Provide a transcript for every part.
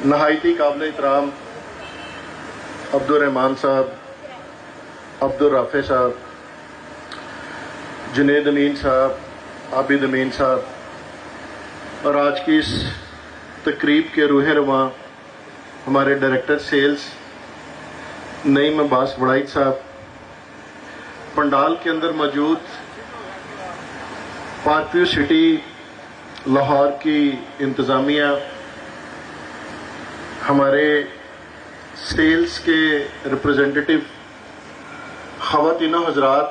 نہایتی قابل احترام عبدالرحمان صاحب، عبدالرافع صاحب، جنید امین صاحب، عابد امین صاحب، اور آج کی اس تقریب کے روح رواں ہمارے ڈائریکٹر سیلز نعیم عباس بڑائچ صاحب، پنڈال کے اندر موجود پارک ویو سٹی لاہور کی انتظامیہ، ہمارے سیلز کے ریپریزنٹیٹیو، خواتین و حضرات،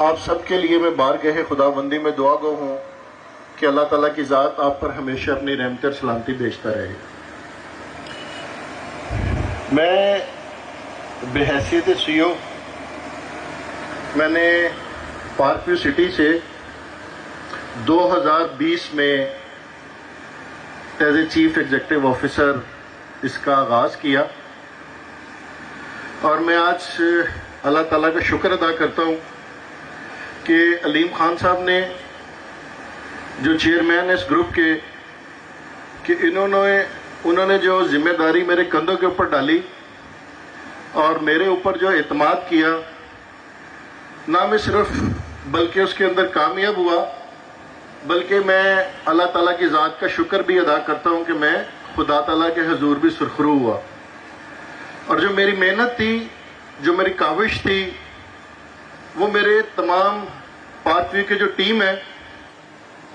آپ سب کے لیے میں بارگاہ خداوندی میں دعا گو ہوں کہ اللہ تعالیٰ کی ذات آپ پر ہمیشہ اپنی رحمت اور سلامتی بھیجتا رہے۔ میں بحیثیت سی او، میں نے پارک ویو سٹی سے 2020 میں as a chief executive officer اس کا آغاز کیا، اور میں آج اللہ تعالیٰ کا شکر ادا کرتا ہوں کہ علیم خان صاحب نے جو چیئرمین اس گروپ کے، کہ انہوں نے جو ذمہ داری میرے کندھوں کے اوپر ڈالی اور میرے اوپر جو اعتماد کیا، نہ میں صرف بلکہ اس کے اندر کامیاب ہوا، بلکہ میں اللہ تعالیٰ کی ذات کا شکر بھی ادا کرتا ہوں کہ میں خدا تعالیٰ کے حضور بھی سرخرو ہوا، اور جو میری محنت تھی، جو میری کاوش تھی، وہ میرے تمام پارک ویو کے جو ٹیم ہے،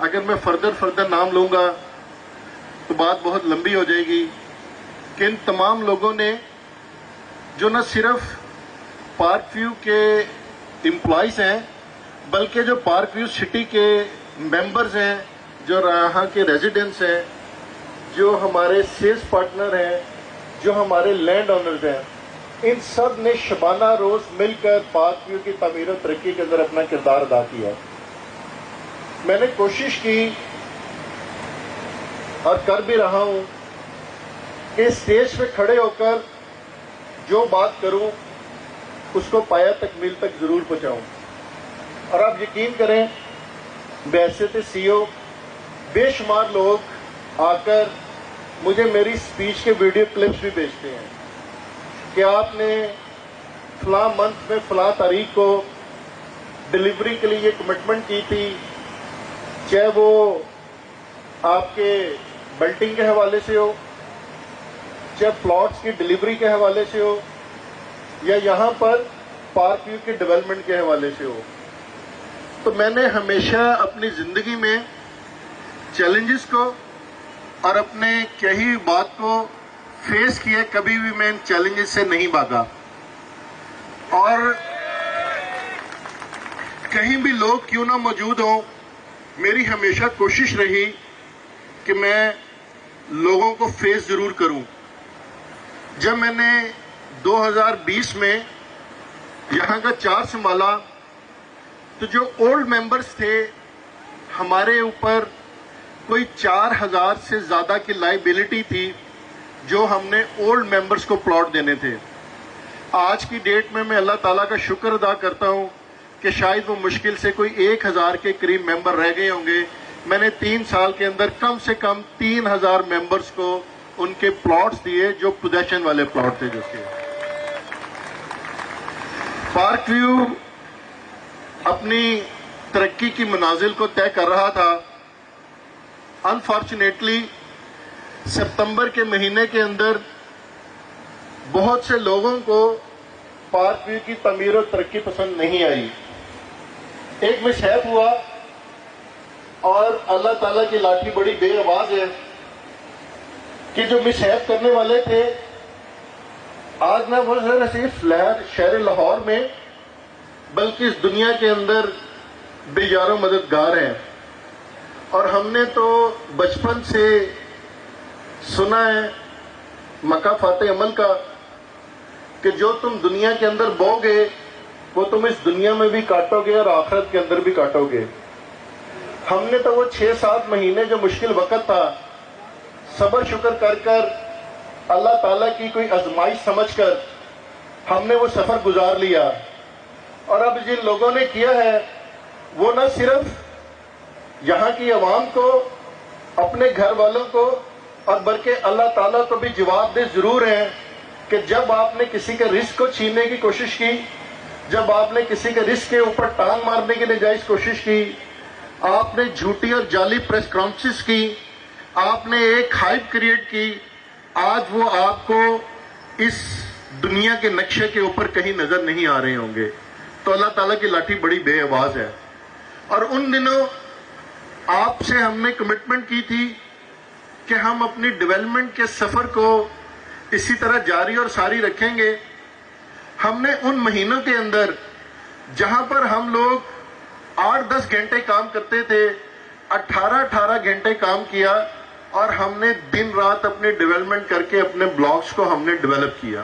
اگر میں فردر نام لوں گا تو بات بہت لمبی ہو جائے گی، کہ ان تمام لوگوں نے جو نہ صرف پارک ویو کے امپلائیز ہیں، بلکہ جو پارک ویو سٹی کے ممبرز ہیں، جو یہاں کے ریزیڈنٹس ہیں، جو ہمارے سیلز پارٹنر ہیں، جو ہمارے لینڈ اونرز ہیں، ان سب نے شبانہ روز مل کر پارک ویو کی تعمیر و ترقی کے اندر اپنا کردار ادا کیا۔ میں نے کوشش کی اور کر بھی رہا ہوں کہ اسٹیج پہ کھڑے ہو کر جو بات کروں اس کو پایا تکمیل تک ضرور پہنچاؤں، اور آپ یقین کریں بحیثیت سی او بے شمار لوگ آ کر مجھے میری سپیچ کے ویڈیو کلپس بھی بھیجتے ہیں کہ آپ نے فلاں منتھ میں فلاں تاریخ کو ڈیلیوری کے لیے یہ کمٹمنٹ کی تھی، چاہے وہ آپ کے بلٹنگ کے حوالے سے ہو، چاہے پلاٹس کی ڈیلیوری کے حوالے سے ہو، یا یہاں پر پارک ویو کے ڈیولپمنٹ کے حوالے سے ہو۔ تو میں نے ہمیشہ اپنی زندگی میں چیلنجز کو اور اپنے کہی ہوئی بات کو فیس کیا، کبھی بھی میں ان چیلنجز سے نہیں بھاگا، اور کہیں بھی لوگ کیوں نہ موجود ہوں، میری ہمیشہ کوشش رہی کہ میں لوگوں کو فیس ضرور کروں۔ جب میں نے 2020 میں یہاں کا چارج سنبھالا تو جو اولڈ ممبرز تھے، ہمارے اوپر کوئی 4000 سے زیادہ کی لائبلٹی تھی جو ہم نے اولڈ ممبرز کو پلاٹ دینے تھے۔ آج کی ڈیٹ میں اللہ تعالیٰ کا شکر ادا کرتا ہوں کہ شاید وہ مشکل سے کوئی 1000 کے قریب ممبر رہ گئے ہوں گے۔ میں نے 3 سال کے اندر کم سے کم 3000 ممبرز کو ان کے پلاٹس دیے جو پوزیشن والے پلاٹ تھے۔ جو کے پارک ویو اپنی ترقی کی منازل کو طے کر رہا تھا۔ انفارچونیٹلی ستمبر کے مہینے کے اندر بہت سے لوگوں کو پارک ویو کی تعمیر و ترقی پسند نہیں آئی۔ ایک مسہیپ ہوا، اور اللہ تعالیٰ کی لاٹھی بڑی بے آواز ہے کہ جو مسہیپ کرنے والے تھے، آج نہ وہ صرف شہر لاہور میں بلکہ اس دنیا کے اندر بے یار و مددگار ہیں۔ اور ہم نے تو بچپن سے سنا ہے مکافات عمل کا کہ جو تم دنیا کے اندر بو گے وہ تم اس دنیا میں بھی کاٹو گے اور آخرت کے اندر بھی کاٹو گے۔ ہم نے تو وہ 6-7 مہینے جو مشکل وقت تھا، صبر شکر کر کر اللہ تعالیٰ کی کوئی آزمائش سمجھ کر ہم نے وہ سفر گزار لیا، اور اب جن لوگوں نے کیا ہے وہ نہ صرف یہاں کی عوام کو، اپنے گھر والوں کو اور بلکہ اللہ تعالیٰ کو بھی جواب دہ ضرور ہیں کہ جب آپ نے کسی کے رزق کو چھیننے کی کوشش کی، جب آپ نے کسی کے رزق کے اوپر ٹانگ مارنے کی ناجائز کوشش کی، آپ نے جھوٹی اور جعلی پریس کانفرنس کی، آپ نے ایک ہائپ کریٹ کی، آج وہ آپ کو اس دنیا کے نقشے کے اوپر کہیں نظر نہیں آ رہے ہوں گے۔ تو اللہ تعالیٰ کی لاٹھی بڑی بے آواز ہے۔ اور ان دنوں آپ سے ہم نے کمٹمنٹ کی تھی کہ ہم اپنی ڈیولپمنٹ کے سفر کو اسی طرح جاری اور ساری رکھیں گے۔ ہم نے ان مہینوں کے اندر جہاں پر ہم لوگ 8-10 گھنٹے کام کرتے تھے، 18 گھنٹے کام کیا، اور ہم نے دن رات اپنے ڈیولپمنٹ کر کے اپنے بلاکس کو ہم نے ڈیولپ کیا۔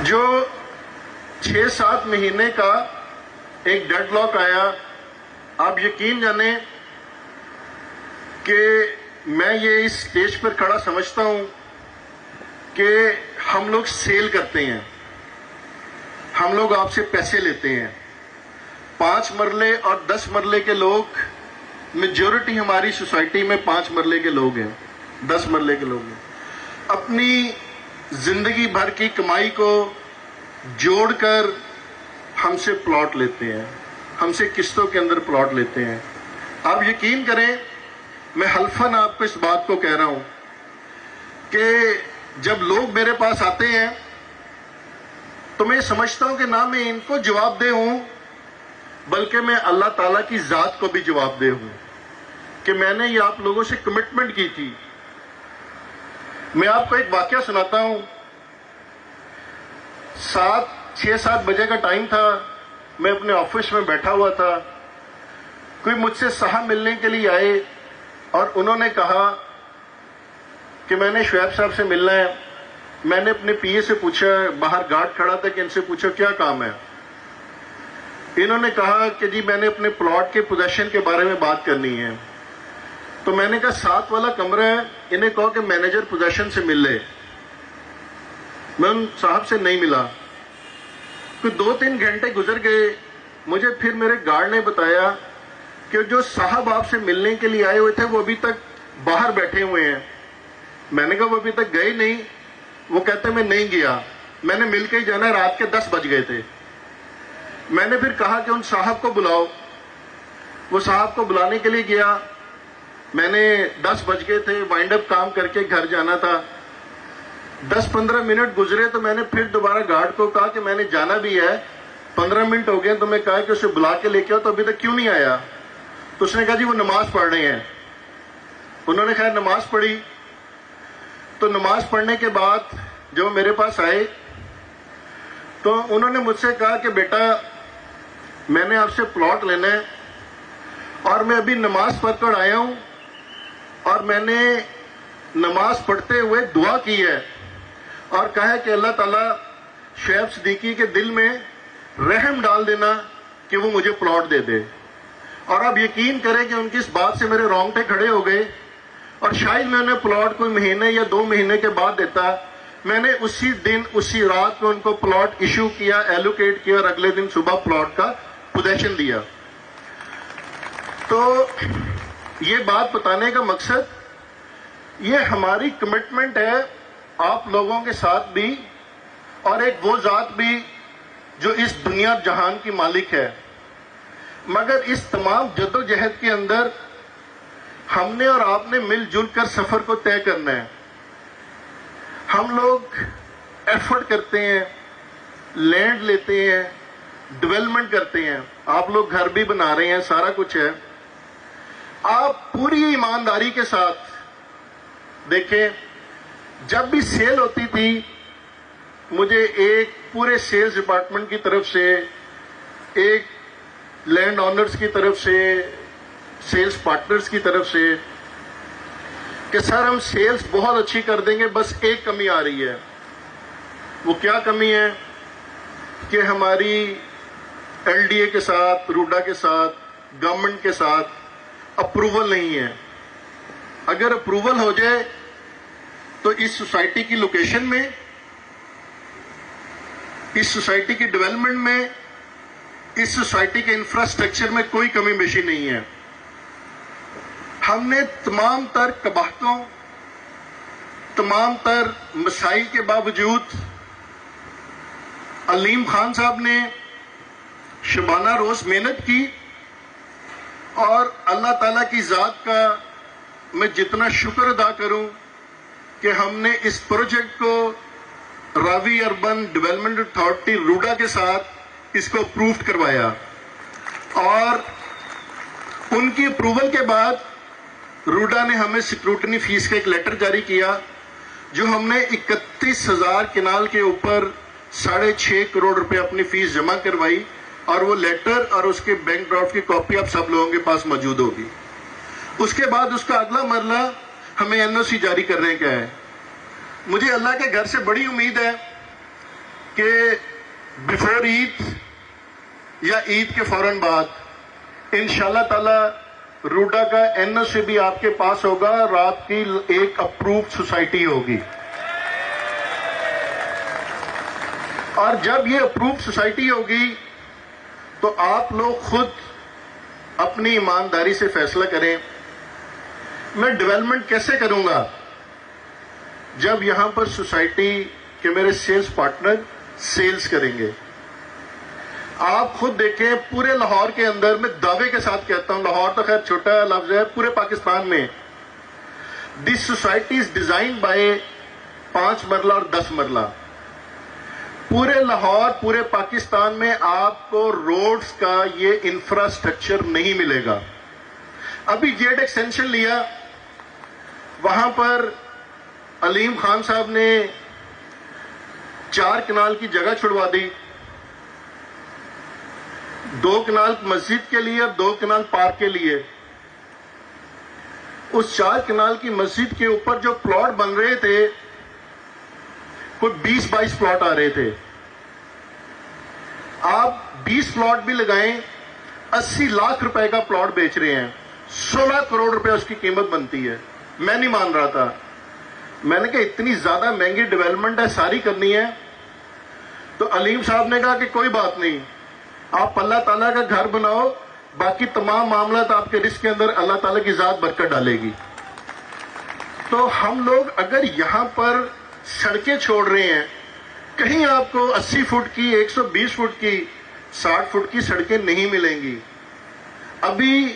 جو 6-7 مہینے کا ایک ڈیڈ لاک آیا، آپ یقین جانیں کہ میں یہ اس اسٹیج پر کھڑا سمجھتا ہوں کہ ہم لوگ سیل کرتے ہیں، ہم لوگ آپ سے پیسے لیتے ہیں۔ 5 مرلے اور 10 مرلے کے لوگ، میجورٹی ہماری سوسائٹی میں 5 مرلے کے لوگ ہیں، 10 مرلے کے لوگ ہیں، اپنی زندگی بھر کی کمائی کو جوڑ کر ہم سے پلاٹ لیتے ہیں، ہم سے قسطوں کے اندر پلاٹ لیتے ہیں۔ آپ یقین کریں، میں حلفاً آپ کو اس بات کو کہہ رہا ہوں کہ جب لوگ میرے پاس آتے ہیں تو میں سمجھتا ہوں کہ نہ میں ان کو جواب دہ ہوں، بلکہ میں اللہ تعالیٰ کی ذات کو بھی جواب دہ ہوں کہ میں نے یہ آپ لوگوں سے کمٹمنٹ کی تھی۔ میں آپ کو ایک واقعہ سناتا ہوں۔ 6-7 بجے کا ٹائم تھا، میں اپنے آفس میں بیٹھا ہوا تھا، کوئی مجھ سے صاحب ملنے کے لیے آئے اور انہوں نے کہا کہ میں نے شعیب صاحب سے ملنا ہے۔ میں نے اپنے پی اے سے پوچھا، باہر گارڈ کھڑا تھا، کہ ان سے پوچھا کیا کام ہے۔ انہوں نے کہا کہ جی میں نے اپنے پلاٹ کے پوزیشن کے بارے میں بات کرنی ہے۔ تو میں نے کہا 7 والا کمرہ ہے، انہیں کہا کہ مینیجر پوزیشن سے مل لے۔ میں ان صاحب سے نہیں ملا، کوئی 2-3 گھنٹے گزر گئے، مجھے پھر میرے گارڈ نے بتایا کہ جو صاحب آپ سے ملنے کے لیے آئے ہوئے تھے وہ ابھی تک باہر بیٹھے ہوئے ہیں۔ میں نے کہا وہ ابھی تک گئے نہیں؟ وہ کہتے میں نہیں گیا، میں نے مل کے ہی جانا ہے، رات کے 10 بج گئے تھے۔ میں نے پھر کہا کہ ان صاحب کو بلاؤ۔ وہ صاحب کو بلانے کے لیے گیا، میں نے 10 بج گئے تھے، وائنڈ اپ کام کر کے گھر جانا تھا۔ 10-15 منٹ گزرے تو میں نے پھر دوبارہ گارڈ کو کہا کہ میں نے جانا بھی ہے، 15 منٹ ہو گئے، تو میں کہا کہ اسے بلا کے لے کے آؤ، تو ابھی تک کیوں نہیں آیا؟ تو اس نے کہا جی وہ نماز پڑھ رہے ہیں۔ انہوں نے خیر نماز پڑھی، تو نماز پڑھنے کے بعد جب وہ میرے پاس آئے تو انہوں نے مجھ سے کہا کہ بیٹا میں نے آپ سے پلاٹ لینا ہے، اور میں ابھی نماز پڑھ کر آیا ہوں، اور میں نے نماز پڑھتے ہوئے دعا کی ہے اور کہا ہے کہ اللہ تعالیٰ شعیب صدیقی کے دل میں رحم ڈال دینا کہ وہ مجھے پلاٹ دے دے۔ اور آپ یقین کریں کہ ان کی اس بات سے میرے رونگٹے کھڑے ہو گئے، اور شاید میں انہیں پلاٹ کوئی مہینے یا 2 مہینے کے بعد دیتا۔ میں نے اسی دن اسی رات کو ان کو پلاٹ ایشو کیا، ایلوکیٹ کیا، اور اگلے دن صبح پلاٹ کا پوزیشن دیا۔ تو یہ بات بتانے کا مقصد یہ ہماری کمٹمنٹ ہے آپ لوگوں کے ساتھ بھی، اور ایک وہ ذات بھی جو اس دنیا جہان کی مالک ہے۔ مگر اس تمام جد و جہد کے اندر ہم نے اور آپ نے مل جل کر سفر کو طے کرنا ہے۔ ہم لوگ ایفرٹ کرتے ہیں، لینڈ لیتے ہیں، ڈیولپمنٹ کرتے ہیں، آپ لوگ گھر بھی بنا رہے ہیں، سارا کچھ ہے۔ آپ پوری ایمانداری کے ساتھ دیکھیں، جب بھی سیل ہوتی تھی مجھے ایک پورے سیلز ڈپارٹمنٹ کی طرف سے، ایک لینڈ آنرز کی طرف سے، سیلز پارٹنرز کی طرف سے کہ سر ہم سیلز بہت اچھی کر دیں گے، بس ایک کمی آ رہی ہے۔ وہ کیا کمی ہے کہ ہماری ایل ڈی اے کے ساتھ، روڈا کے ساتھ، گورنمنٹ کے ساتھ اپروول نہیں ہے۔ اگر اپروول ہو جائے تو اس سوسائٹی کی لوکیشن میں، اس سوسائٹی کی ڈیولپمنٹ میں، اس سوسائٹی کے انفراسٹرکچر میں کوئی کمی بیشی نہیں ہے۔ ہم نے تمام تر قباحتوں، تمام تر مسائل کے باوجود علیم خان صاحب نے شبانہ روز محنت کی، اور اللہ تعالیٰ کی ذات کا میں جتنا شکر ادا کروں کہ ہم نے اس پروجیکٹ کو راوی اربن ڈیولپمنٹ اتھارٹی روڈا کے ساتھ اس کو اپروو کروایا، اور ان کی اپروول کے بعد روڈا نے ہمیں سکروٹنی فیس کا ایک لیٹر جاری کیا، جو ہم نے 31,000 کنال کے اوپر 6.5 کروڑ روپے اپنی فیس جمع کروائی، اور وہ لیٹر اور اس کے بینک ڈرافٹ کی کاپی اب سب لوگوں کے پاس موجود ہوگی۔ اس کے بعد اس کا اگلا مرحلہ ہمیں NOC جاری کرنے کا ہے۔ مجھے اللہ کے گھر سے بڑی امید ہے کہ بیفور عید یا عید کے فوراً بعد انشاءاللہ تعالی روڈا کا NOC بھی آپ کے پاس ہوگا، اور آپ کی ایک اپرووڈ سوسائٹی ہوگی، اور جب یہ اپرووڈ سوسائٹی ہوگی تو آپ لوگ خود اپنی ایمانداری سے فیصلہ کریں میں ڈیولپمنٹ کیسے کروں گا۔ جب یہاں پر سوسائٹی کے میرے سیلز پارٹنر سیلز کریں گے، آپ خود دیکھیں پورے لاہور کے اندر، میں دعوے کے ساتھ کہتا ہوں، لاہور تو خیر چھوٹا لفظ ہے، پورے پاکستان میں this society is designed by 5 مرلہ اور 10 مرلہ۔ پورے لاہور، پورے پاکستان میں آپ کو روڈز کا یہ انفراسٹرکچر نہیں ملے گا۔ ابھی جیڈ ایکسٹینشن لیا، وہاں پر علیم خان صاحب نے 4 کنال کی جگہ چھڑوا دی، 2 کنال مسجد کے لیے اور 2 کنال پارک کے لیے۔ اس 4 کنال کی مسجد کے اوپر جو پلاٹ بن رہے تھے، کوئی 20-22 پلاٹ آ رہے تھے۔ آپ 20 پلاٹ بھی لگائیں، 80 لاکھ روپے کا پلاٹ بیچ رہے ہیں، 16 کروڑ روپے اس کی قیمت بنتی ہے۔ میں نہیں مان رہا تھا، میں نے کہا اتنی زیادہ مہنگی ڈیولپمنٹ ہے، ساری کرنی ہے۔ تو علیم صاحب نے کہا کہ کوئی بات نہیں، آپ اللہ تعالیٰ کا گھر بناؤ، باقی تمام معاملات آپ کے رزق کے اندر اللہ تعالیٰ کی ذات برکت ڈالے گی۔ تو ہم لوگ اگر یہاں پر سڑکیں چھوڑ رہے ہیں، کہیں آپ کو 80 فٹ کی، 120 فٹ کی، 60 فٹ کی سڑکیں نہیں ملیں گی۔ ابھی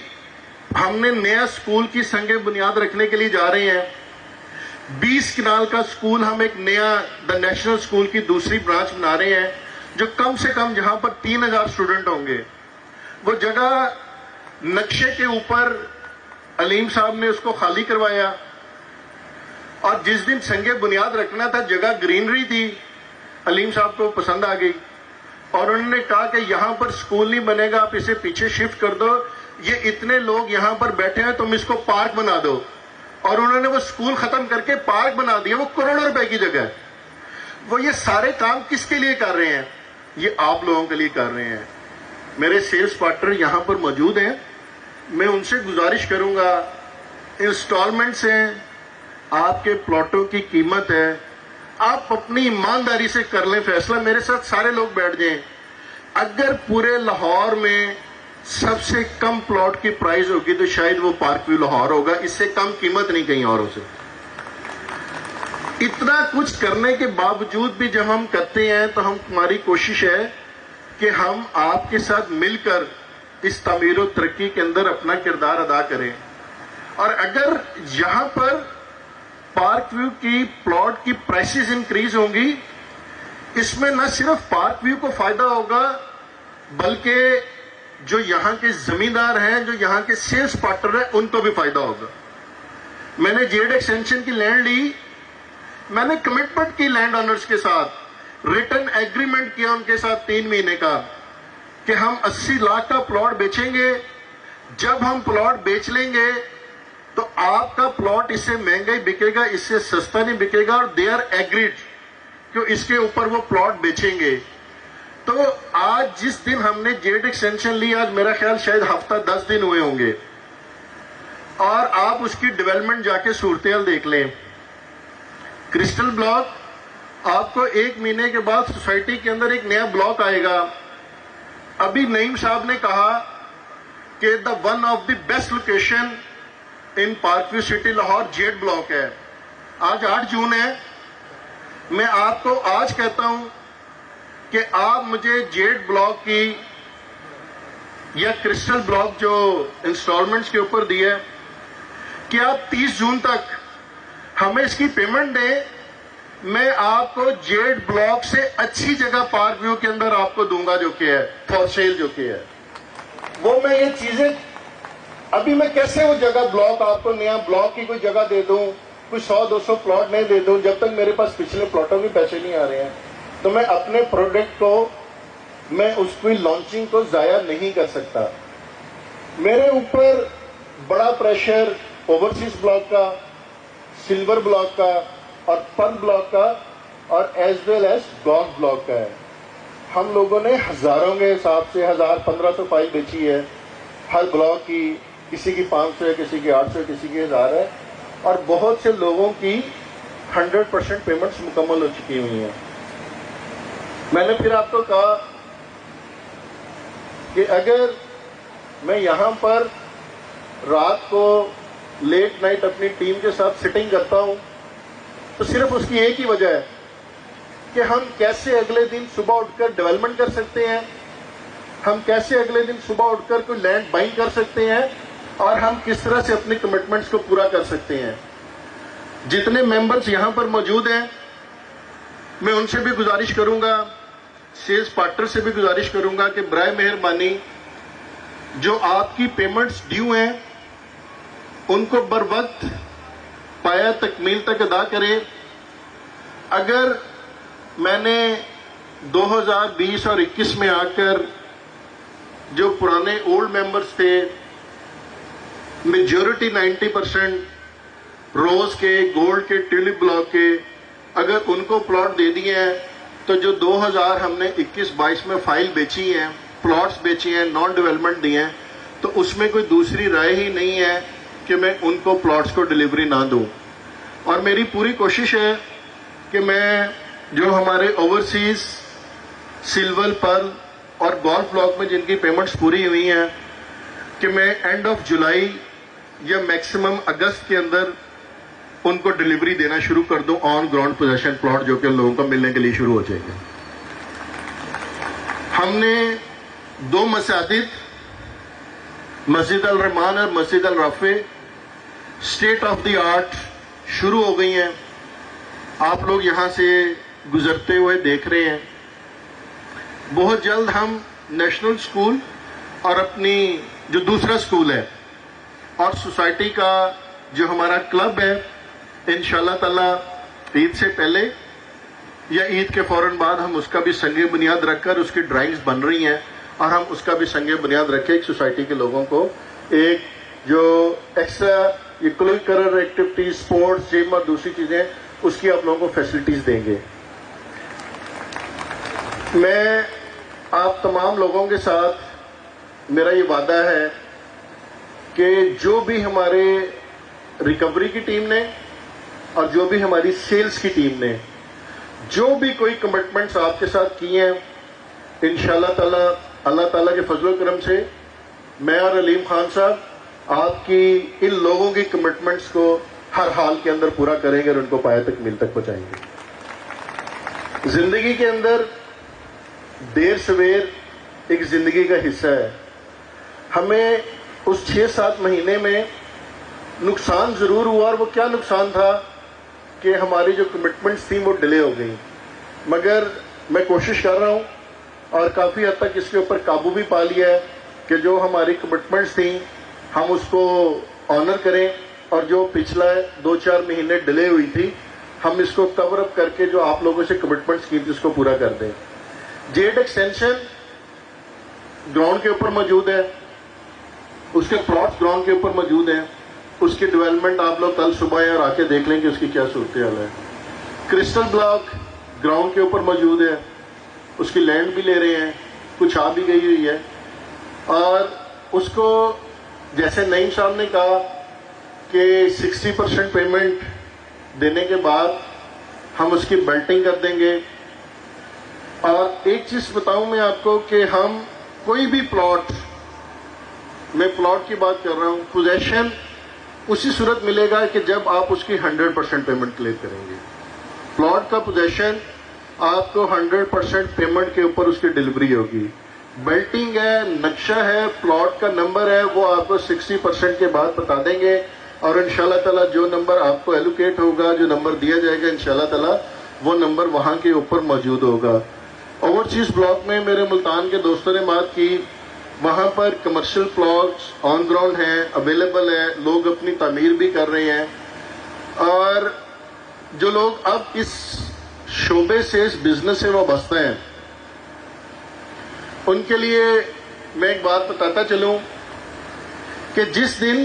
ہم نے نیا سکول کی سنگ بنیاد رکھنے کے لیے جا رہے ہیں، 20 کنال کا سکول، ہم ایک نیا دا نیشنل سکول کی دوسری برانچ بنا رہے ہیں، جو کم سے کم جہاں پر 3000 اسٹوڈنٹ ہوں گے۔ وہ جگہ نقشے کے اوپر علیم صاحب نے اس کو خالی کروایا، اور جس دن سنگ بنیاد رکھنا تھا جگہ گرینری تھی، علیم صاحب کو پسند آ گئی، اور انہوں نے کہا کہ یہاں پر سکول نہیں بنے گا، آپ اسے پیچھے شفٹ کر دو، یہ اتنے لوگ یہاں پر بیٹھے ہیں، تم اس کو پارک بنا دو۔ اور انہوں نے وہ سکول ختم کر کے پارک بنا دیا، وہ کروڑوں روپے کی جگہ ہے۔ وہ یہ سارے کام کس کے لیے کر رہے ہیں؟ یہ آپ لوگوں کے لیے کر رہے ہیں۔ میرے سیلز پارٹنر یہاں پر موجود ہیں، میں ان سے گزارش کروں گا، انسٹالمنٹس ہیں، آپ کے پلاٹوں کی قیمت ہے، آپ اپنی ایمانداری سے کر لیں فیصلہ، میرے ساتھ سارے لوگ بیٹھ جائیں۔ اگر پورے لاہور میں سب سے کم پلاٹ کی پرائز ہوگی تو شاید وہ پارک ویو لاہور ہوگا، اس سے کم قیمت نہیں کہیں اور ہو سکتی۔ اتنا کچھ کرنے کے باوجود بھی جب ہم کرتے ہیں تو ہماری کوشش ہے کہ ہم آپ کے ساتھ مل کر اس تعمیر و ترقی کے اندر اپنا کردار ادا کریں۔ اور اگر یہاں پر پارک ویو کی پلاٹ کی پرائسز انکریز ہوں گی، اس میں نہ صرف پارک ویو کو فائدہ ہوگا بلکہ جو یہاں کے زمیندار ہیں، جو یہاں کے سیلز پارٹنر ہیں، ان کو بھی فائدہ ہوگا۔ میں نے جیڈ ایکسٹینشن کی لینڈ لی، میں نے کمٹمنٹ کی لینڈ آنرز کے ساتھ، ریٹن ایگریمنٹ کیا ان کے ساتھ 3 مہینے کا، کہ ہم 80 لاکھ کا پلاٹ بیچیں گے۔ جب ہم پلاٹ بیچ لیں گے تو آپ کا پلاٹ اس سے مہنگا ہی بکے گا، اس سے سستا نہیں بکے گا، اور دے آر ایگریڈ کہ اس کے اوپر وہ پلاٹ بیچیں گے۔ تو آج جس دن ہم نے جیڈ ایکسٹینشن لی، آج میرا خیال شاید ہفتہ 10 دن ہوئے ہوں گے، اور آپ اس کی ڈیولپمنٹ جا کے صورتحال دیکھ لیں۔ کرسٹل بلاک، آپ کو 1 مہینے کے بعد سوسائٹی کے اندر ایک نیا بلاک آئے گا۔ ابھی نعیم صاحب نے کہا کہ one of the best location in Park View City Lahore Jade block ہے. آج 8 جون ہے. میں آپ کو آج کہتا ہوں کہ آپ مجھے جیڈ بلاک کی یا کرسٹل بلاک جو انسٹالمنٹس کے اوپر دیا ہے کہ آپ 30 جون تک ہمیں اس کی پیمنٹ دیں. میں آپ کو جیڈ بلاک سے اچھی جگہ پارک ویو کے اندر آپ کو دوں گا جو کہ ہے فار سیل جو کہ ہے. وہ میں یہ چیزیں ابھی میں کیسے وہ جگہ بلاک آپ کو نیا بلاک کی کوئی جگہ دے دوں, کوئی 100-200 پلاٹ نہیں دے دوں جب تک میرے پاس پچھلے پلاٹوں کے پیسے نہیں آ رہے ہیں. تو میں اپنے پروڈکٹ کو میں اس کی لانچنگ کو ضائع نہیں کر سکتا. میرے اوپر بڑا پریشر اوورسیز بلاک کا, سلور بلاک کا اور پرل بلاک کا اور as well as golf block کا ہے. ہم لوگوں نے ہزاروں کے حساب سے 1000-1500 فائل بیچی ہے ہر بلاک کی. کسی کی 500 ہے, کسی کی 800 ہے, کسی کی 1000 ہے. اور بہت سے لوگوں کی 100% پیمنٹس مکمل ہو چکی ہوئی ہیں. میں نے پھر آپ کو کہا کہ اگر میں یہاں پر رات کو لیٹ نائٹ اپنی ٹیم کے ساتھ سٹنگ کرتا ہوں تو صرف اس کی ایک ہی وجہ ہے کہ ہم کیسے اگلے دن صبح اٹھ کر ڈیولپمنٹ کر سکتے ہیں, ہم کیسے اگلے دن صبح اٹھ کر کوئی لینڈ بائنگ کر سکتے ہیں, اور ہم کس طرح سے اپنی کمٹمنٹس کو پورا کر سکتے ہیں. جتنے ممبرز یہاں پر موجود ہیں میں ان سے بھی گزارش کروں گا, سیلز پارٹنر سے بھی گزارش کروں گا کہ برائے مہربانی جو آپ کی پیمنٹس ڈیو ہیں ان کو بر وقت پایا تکمیل تک ادا کریں. اگر میں نے 2020 اور 21 میں آ کر جو پرانے اولڈ ممبرز تھے میجورٹی 90% روز کے, گولڈ کے, ٹیولپ بلاک کے, اگر ان کو پلاٹ دے دیے ہیں تو جو 2000 ہم نے 21-22 میں فائل بیچی ہیں, پلاٹس بیچی ہیں, نان ڈیولپمنٹ دی ہیں, تو اس میں کوئی دوسری رائے ہی نہیں ہے کہ میں ان کو پلاٹس کو ڈیلیوری نہ دوں. اور میری پوری کوشش ہے کہ میں جو ہمارے اوورسیز سلور, پرل اور گولف بلاک میں جن کی پیمنٹس پوری ہوئی ہیں کہ میں اینڈ آف جولائی یا میکسیمم اگست کے اندر ان کو ڈیلیوری دینا شروع کر دوں آن گراؤنڈ پوزیشن پلاٹ جو کہ لوگوں کو ملنے کے لیے شروع ہو جائے گا. ہم نے 2 مساجد, مسجد الرحمان اور مسجد الرافع اسٹیٹ آف دی آرٹ شروع ہو گئی ہیں. آپ لوگ یہاں سے گزرتے ہوئے دیکھ رہے ہیں. بہت جلد ہم نیشنل سکول اور اپنی جو دوسرا سکول ہے اور سوسائٹی کا جو ہمارا کلب ہے انشاءاللہ تعالی عید سے پہلے یا عید کے فوراً بعد ہم اس کا بھی سنگ بنیاد رکھ کر, اس کی ڈرائنگز بن رہی ہیں اور ہم اس کا بھی سنگ بنیاد رکھے ایک سوسائٹی کے لوگوں کو ایک جو ایکسٹرا یہ کلچرل ایکٹیویٹیز, اسپورٹس, جم اور دوسری چیزیں اس کی آپ لوگوں کو فیسلٹیز دیں گے. میں آپ تمام لوگوں کے ساتھ میرا یہ وعدہ ہے کہ جو بھی ہمارے ریکوری کی ٹیم نے اور جو بھی ہماری سیلز کی ٹیم نے جو بھی کوئی کمٹمنٹس آپ کے ساتھ کی ہیں انشاءاللہ تعالی اللہ تعالیٰ کے فضل و کرم سے میں اور علیم خان صاحب آپ کی ان لوگوں کی کمٹمنٹس کو ہر حال کے اندر پورا کریں گے اور ان کو پایا تکمیل تک پہنچائیں گے. زندگی کے اندر دیر سویر ایک زندگی کا حصہ ہے. ہمیں اس 6-7 مہینے میں نقصان ضرور ہوا, اور وہ کیا نقصان تھا کہ ہماری جو کمٹمنٹس تھیں وہ ڈیلے ہو گئی, مگر میں کوشش کر رہا ہوں اور کافی حد تک اس کے اوپر قابو بھی پا لیا ہے کہ جو ہماری کمٹمنٹس تھیں ہم اس کو آنر کریں, اور جو پچھلا 2-4 مہینے ڈیلے ہوئی تھی ہم اس کو کور اپ کر کے جو آپ لوگوں سے کمٹمنٹس کی تھی اس کو پورا کر دیں. جیڈ ایکسٹینشن گراؤنڈ کے اوپر موجود ہے, اس کے پلاٹس گراؤنڈ کے اوپر موجود ہیں, اس کی ڈیولپمنٹ آپ لوگ کل صبح اور آ کے دیکھ لیں کہ اس کی کیا صورتحال ہے. کرسٹل بلاک گراؤنڈ کے اوپر موجود ہے, اس کی لینڈ بھی لے رہے ہیں, کچھ آ بھی گئی ہوئی ہے, اور اس کو جیسے نعیم صاحب نے کہا کہ 60% پیمنٹ دینے کے بعد ہم اس کی بیلٹنگ کر دیں گے. اور ایک چیز بتاؤں میں آپ کو کہ ہم کوئی بھی پلاٹ, میں پلاٹ کی بات کر رہا ہوں, پوزیشن اسی صورت ملے گا کہ جب آپ اس کی 100% پیمنٹ کلیئر کریں گے. پلاٹ کا پوزیشن آپ کو 100% پیمنٹ کے اوپر اس کی ڈیلیوری ہوگی. بیلٹنگ ہے, نقشہ ہے, پلاٹ کا نمبر ہے, وہ آپ کو 60% کے بعد بتا دیں گے, اور انشاءاللہ تعالیٰ جو نمبر آپ کو ایلوکیٹ ہوگا, جو نمبر دیا جائے گا, انشاءاللہ تعالیٰ وہ نمبر وہاں کے اوپر موجود ہوگا. اوورسیز بلاک میں میرے ملتان کے دوستوں نے بات کی, وہاں پر کمرشل پلاٹس آن گراؤنڈ ہیں, اویلیبل ہیں, لوگ اپنی تعمیر بھی کر رہے ہیں. اور جو لوگ اب اس شعبے سے, اس بزنس سے وابستہ ہیں, ان کے لیے میں ایک بات بتاتا چلوں کہ جس دن,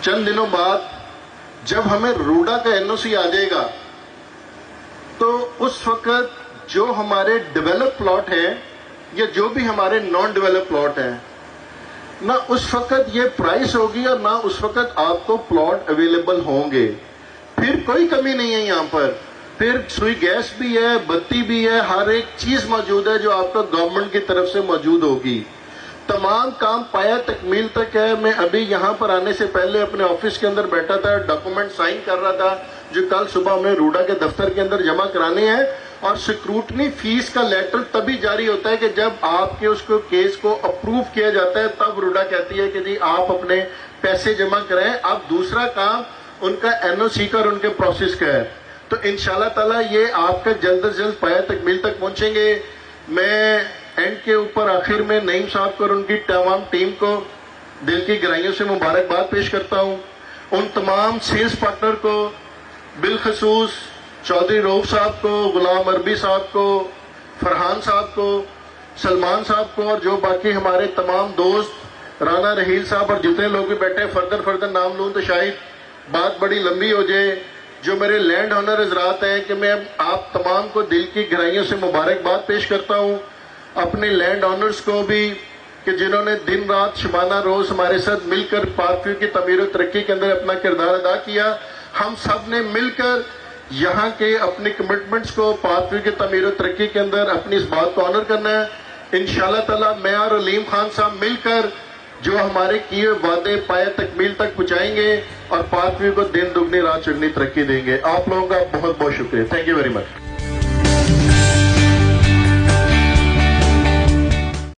چند دنوں بعد جب ہمیں روڈا کا NOC آ جائے گا, تو اس وقت جو ہمارے ڈیولپ پلاٹ ہیں یا جو بھی ہمارے نان ڈیولپ پلاٹ ہیں, نہ اس وقت یہ پرائس ہوگی اور نہ اس وقت آپ کو پلاٹ اویلیبل ہوں گے. پھر کوئی کمی نہیں ہے یہاں پر, پھر سوئی گیس بھی ہے, بتی بھی ہے, ہر ایک چیز موجود ہے جو آپ کو گورنمنٹ کی طرف سے موجود ہوگی. تمام کام پایا تکمیل تک ہے. میں ابھی یہاں پر آنے سے پہلے اپنے آفس کے اندر بیٹھا تھا, ڈاکومنٹ سائن کر رہا تھا جو کل صبح ہمیں روڈا کے دفتر کے اندر جمع کرانے ہیں. اور سکروٹنی فیس کا لیٹر تبھی جاری ہوتا ہے کہ جب آپ کے اس کو کیس کو اپروو کیا جاتا ہے, تب روڈا کہتی ہے کہ جی آپ اپنے پیسے جمع کریں. اب دوسرا کام ان کا NOC کا اور ان کے پروسیس کا ہے. تو انشاءاللہ تعالیٰ یہ آپ کا جلد از جلد پایا تکمیل تک پہنچیں گے. میں اینڈ کے اوپر آخر میں نعیم صاحب کو اور ان کی تمام ٹیم کو دل کی گہرائیوں سے مبارکباد پیش کرتا ہوں. ان تمام سیلز پارٹنر کو, بالخصوص چودھری روف صاحب کو, غلام عربی صاحب کو, فرحان صاحب کو, سلمان صاحب کو, اور جو باقی ہمارے تمام دوست, رانا رحیل صاحب, اور جتنے لوگ بھی بیٹھے ہیں, فردر نام لوں تو شاید بات بڑی لمبی ہو جائے. جو میرے لینڈ آنر حضرات ہیں کہ میں آپ تمام کو دل کی گہرائیوں سے مبارکباد پیش کرتا ہوں. اپنے لینڈ آنرز کو بھی کہ جنہوں نے دن رات شبانہ روز ہمارے ساتھ مل کر پارک ویو کی تعمیر و ترقی کے اندر اپنا کردار ادا کیا. ہم سب نے مل کر یہاں کے اپنی کمٹمنٹس کو پارک ویو کی تعمیر و ترقی کے اندر اپنی اس بات کو آنر کرنا ہے. انشاءاللہ تعالیٰ میں اور علیم خان صاحب مل کر جو ہمارے کیے وعدے پائے تکمیل تک پہنچائیں گے اور پارک ویو کو دن دگنی رات چگنی ترقی دیں گے. آپ لوگوں کا بہت بہت شکریہ. Thank you very much.